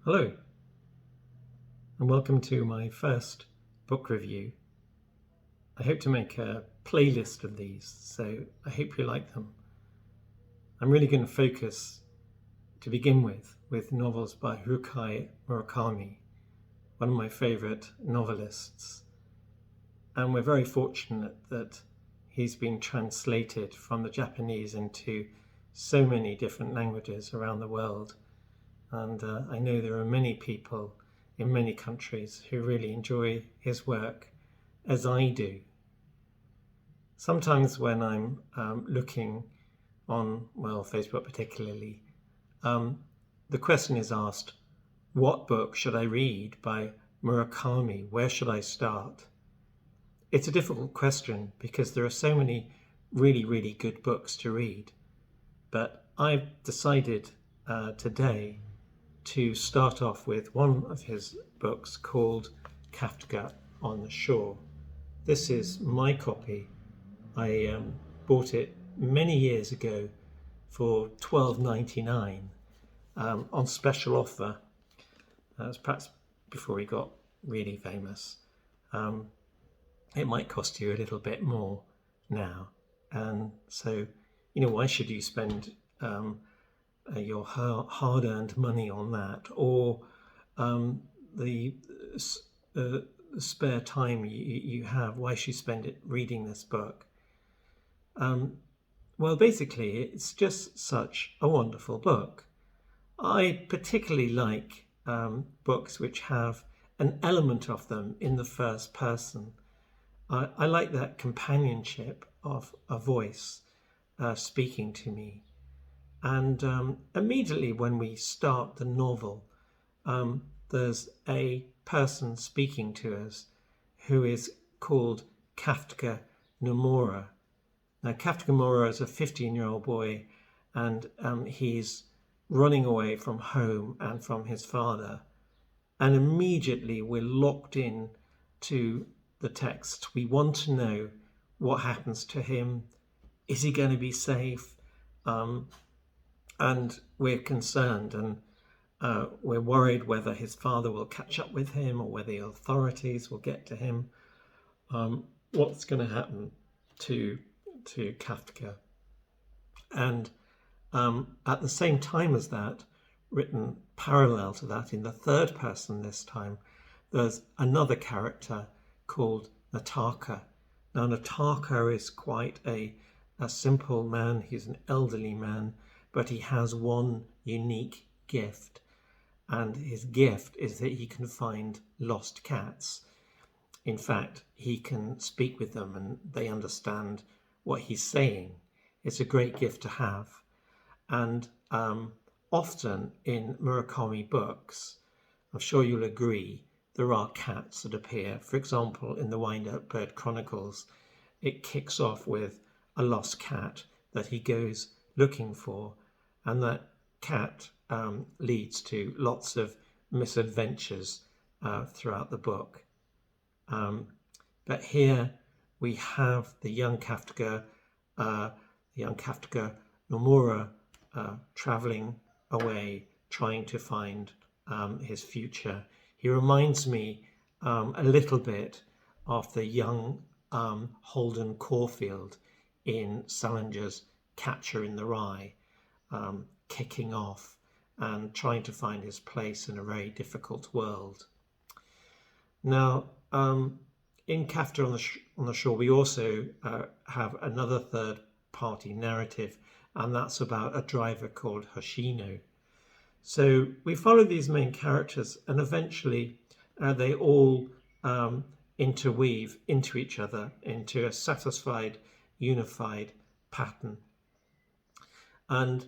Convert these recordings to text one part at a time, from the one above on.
Hello, and welcome to my first book review. I hope to make a playlist of these, so I hope you like them. I'm really going to focus, to begin with novels by Murakami, one of my favourite novelists. And we're very fortunate that he's been translated from the Japanese into so many different languages around the world. And I know there are many people in many countries who really enjoy his work as I do. Sometimes when I'm looking on, Facebook particularly, the question is asked, what book should I read by Murakami? Where should I start? It's a difficult question because there are so many really, really good books to read. But I've decided today to start off with one of his books called Kafka on the Shore. This is my copy. I bought it many years ago for $12.99 on special offer. That was perhaps before he got really famous. It might cost you a little bit more now. And so, why should you spend your hard-earned money on that, or the spare time you have? Why should you spend it reading this book? Well, basically, it's just such a wonderful book. I particularly like books which have an element of them in the first person. I like that companionship of a voice speaking to me. And immediately when we start the novel, there's a person speaking to us who is called Kafka Nomura. Now, Kafka Nomura is a 15-year-old boy, and he's running away from home and from his father. And immediately we're locked in to the text. We want to know what happens to him. Is he going to be safe? And we're concerned, and we're worried whether his father will catch up with him or whether the authorities will get to him. What's going to happen to Kafka? And at the same time as that, written parallel to that in the third person this time, there's another character called Nataka. Now, Nataka is quite a simple man. He's an elderly man, but he has one unique gift. And his gift is that he can find lost cats. In fact, he can speak with them and they understand what he's saying. It's a great gift to have. And often in Murakami books, I'm sure you'll agree, there are cats that appear. For example, in the Wind-Up Bird Chronicles, it kicks off with a lost cat that he goes looking for, and that cat leads to lots of misadventures throughout the book. But here we have the young Kafka Nomura traveling away, trying to find his future. He reminds me a little bit of the young Holden Caulfield in Salinger's Catcher in the Rye, kicking off and trying to find his place in a very difficult world. Now, in Kafka on the Shore, we also have another third-party narrative, and that's about a driver called Hoshino. So we follow these main characters, and eventually they all interweave into each other into a satisfied, unified pattern. And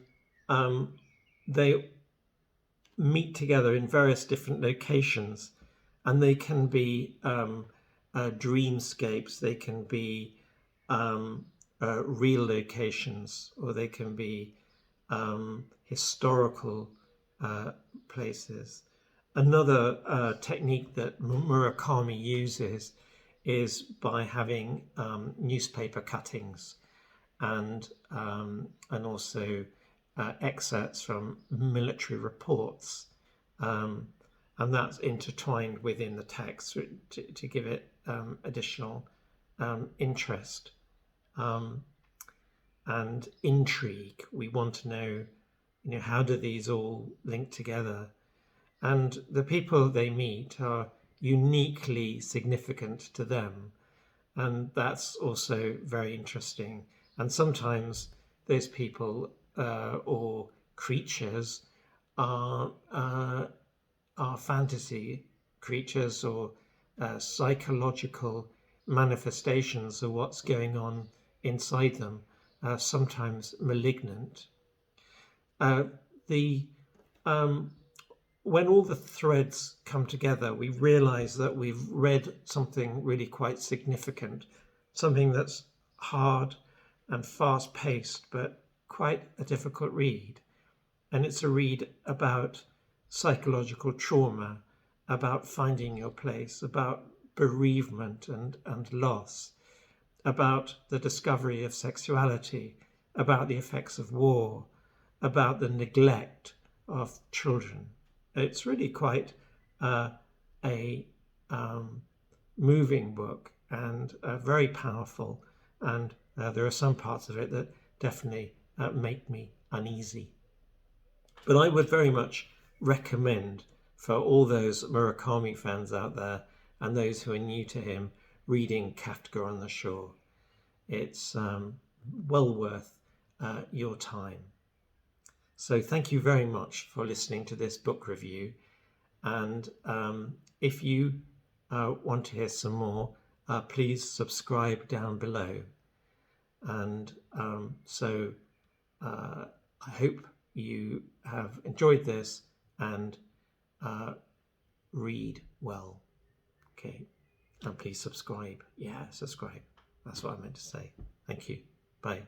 they meet together in various different locations, and they can be dreamscapes, they can be real locations, or they can be historical places. Another technique that Murakami uses is by having newspaper cuttings and also excerpts from military reports and that's intertwined within the text to give it additional interest and intrigue. We want to know, how do these all link together? And the people they meet are uniquely significant to them, and that's also very interesting. And sometimes those people or creatures are fantasy creatures or psychological manifestations of what's going on inside them, sometimes malignant. The when all the threads come together, we realize that we've read something really quite significant, something that's hard and fast paced, but quite a difficult read. And it's a read about psychological trauma, about finding your place, about bereavement and loss, about the discovery of sexuality, about the effects of war, about the neglect of children. It's really quite a moving book and very powerful, and there are some parts of it that definitely make me uneasy. But I would very much recommend for all those Murakami fans out there and those who are new to him reading Kafka on the Shore. It's well worth your time. So thank you very much for listening to this book review. And if you want to hear some more, please subscribe down below. And so I hope you have enjoyed this and read well. Okay. And please subscribe. Yeah, subscribe. That's what I meant to say. Thank you. Bye.